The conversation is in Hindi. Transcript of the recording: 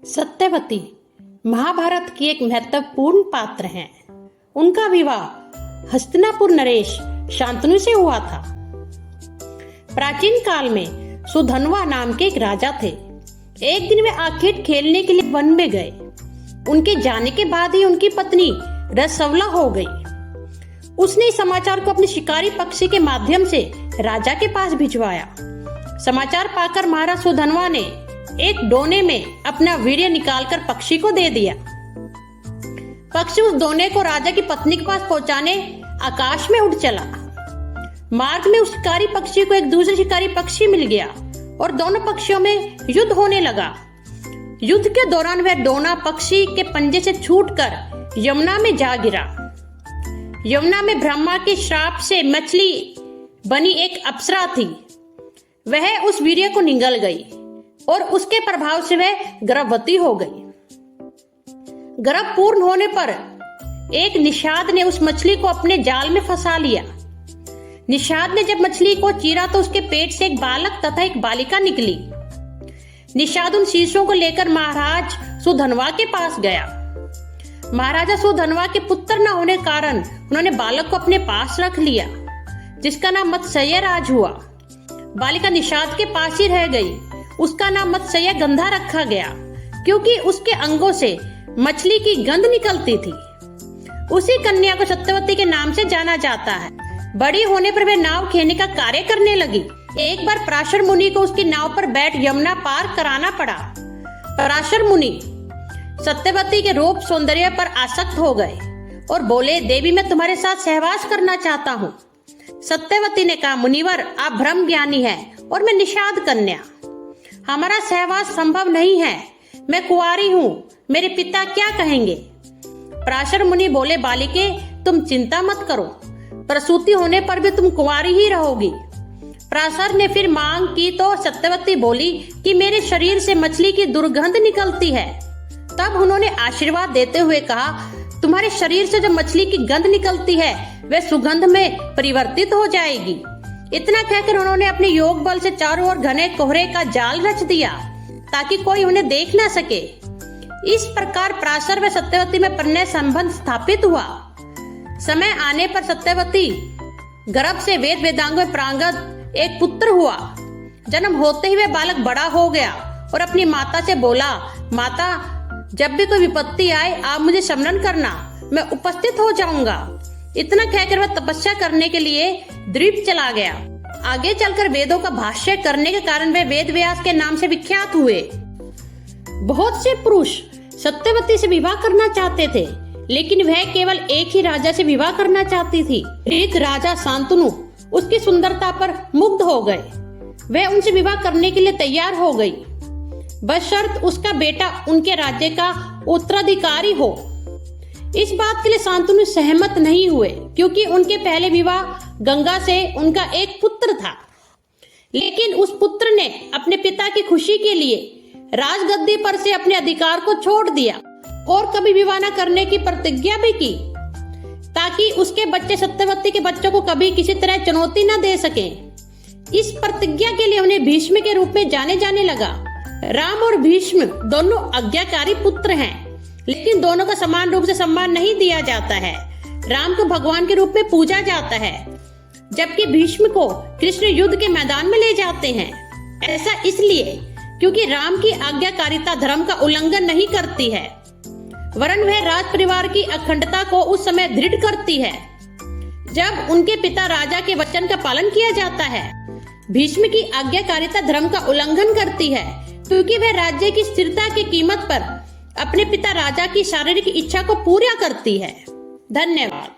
सत्यवती महाभारत की एक महत्वपूर्ण पात्र हैं। उनका विवाह हस्तिनापुर नरेश शांतनु से हुआ था। प्राचीन काल में सुधन्वा नाम के एक राजा थे। एक दिन वे आखेट खेलने के लिए वन में गए। उनके जाने के बाद ही उनकी पत्नी रसवला हो गई। उसने इस समाचार को अपने शिकारी पक्षी के माध्यम से राजा के पास भिजवाया। समाचार पाकर महाराज सुधन्वा ने एक डोने में अपना वीर्य निकालकर पक्षी को दे दिया। पक्षी उस डोने को राजा की पत्नी के पास पहुंचाने आकाश में उड़ चला। मार्ग में उस शिकारी पक्षी को एक दूसरे शिकारी पक्षी मिल गया और दोनों पक्षियों में युद्ध होने लगा। युद्ध के दौरान वह डोना पक्षी के पंजे से छूटकर यमुना में जा गिरा। यमुना में ब्रह्मा के श्राप से मछली बनी एक अप्सरा थी। वह उस वीर्य को निगल गई और उसके प्रभाव से वह गर्भवती हो गई। गर्भ पूर्ण होने पर एक निषाद ने उस मछली को अपने जाल में फंसा लिया। निषाद ने जब मछली को चीरा तो उसके पेट से एक बालक तथा एक बालिका निकली। निषाद उन शीशों को लेकर महाराज सुधन्वा के पास गया। महाराजा सुधन्वा के पुत्र न होने कारण उन्होंने बालक को अपने पास रख लिया, जिसका नाम मत्स्य राज हुआ। बालिका निषाद के पास ही रह गई। उसका नाम मत्स्य गंधा रखा गया, क्योंकि उसके अंगों से मछली की गंध निकलती थी। उसी कन्या को सत्यवती के नाम से जाना जाता है। बड़ी होने पर वह नाव खेने का कार्य करने लगी। एक बार पराशर मुनि को उसकी नाव पर बैठ यमुना पार कराना पड़ा। पराशर मुनि सत्यवती के रूप सौंदर्य पर आसक्त हो गए और बोले, देवी मैं तुम्हारे साथ सहवास करना चाहता हूँ। सत्यवती ने कहा, मुनिवर आप ब्रह्म ज्ञानी हैं और मैं निषाद कन्या, हमारा सहवास संभव नहीं है। मैं कुंवारी हूँ, मेरे पिता क्या कहेंगे। पराशर मुनि बोले, बालिके तुम चिंता मत करो, प्रसूति होने पर भी तुम कुंवारी ही रहोगी। पराशर ने फिर मांग की तो सत्यवती बोली कि मेरे शरीर से मछली की दुर्गंध निकलती है। तब उन्होंने आशीर्वाद देते हुए कहा, तुम्हारे शरीर से जो मछली की गंध निकलती है वह सुगंध में परिवर्तित हो जाएगी। इतना कहकर उन्होंने अपने योग बल से चारों ओर घने कोहरे का जाल रच दिया ताकि कोई उन्हें देख न सके। इस प्रकार पराशर व सत्यवती में प्रणय संबंध स्थापित हुआ। समय आने पर सत्यवती गर्भ से वेद वेदांगों में प्रांगत एक पुत्र हुआ। जन्म होते ही वह बालक बड़ा हो गया और अपनी माता से बोला, माता जब भी कोई विपत्ति आए आप मुझे स्मरण करना, मैं उपस्थित हो जाऊंगा। इतना कहकर वह तपस्या करने के लिए द्वीप चला गया। आगे चलकर वेदों का भाष्य करने के कारण वे वेद व्यास के नाम से विख्यात हुए। बहुत से पुरुष सत्यवती से विवाह करना चाहते थे, लेकिन वह केवल एक ही राजा से विवाह करना चाहती थी। एक राजा शांतनु उसकी सुंदरता पर मुग्ध हो गए। वह उनसे विवाह करने के लिए तैयार हो गई, बशर्त उसका बेटा उनके राज्य का उत्तराधिकारी हो। इस बात के लिए शांतनु सहमत नहीं हुए, क्योंकि उनके पहले विवाह गंगा से उनका एक पुत्र था। लेकिन उस पुत्र ने अपने पिता की खुशी के लिए राजगद्दी पर से अपने अधिकार को छोड़ दिया और कभी विवाह न करने की प्रतिज्ञा भी की, ताकि उसके बच्चे सत्यवती के बच्चों को कभी किसी तरह चुनौती न दे सके। इस प्रतिज्ञा के लिए उन्हें भीष्म के रूप में जाने लगा। राम और भीष्म दोनों आज्ञाकारी पुत्र हैं, लेकिन दोनों का समान रूप से सम्मान नहीं दिया जाता है। राम को भगवान के रूप में पूजा जाता है, जबकि भीष्म को कृष्ण युद्ध के मैदान में ले जाते हैं। ऐसा इसलिए क्योंकि राम की आज्ञाकारिता धर्म का उल्लंघन नहीं करती है, वरन वह राज परिवार की अखंडता को उस समय दृढ़ करती है जब उनके पिता राजा के वचन का पालन किया जाता है। भीष्म की आज्ञाकारिता धर्म का उल्लंघन करती है, क्योंकि वह राज्य की स्थिरता की कीमत पर अपने पिता राजा की शारीरिक इच्छा को पूरा करती है। धन्यवाद।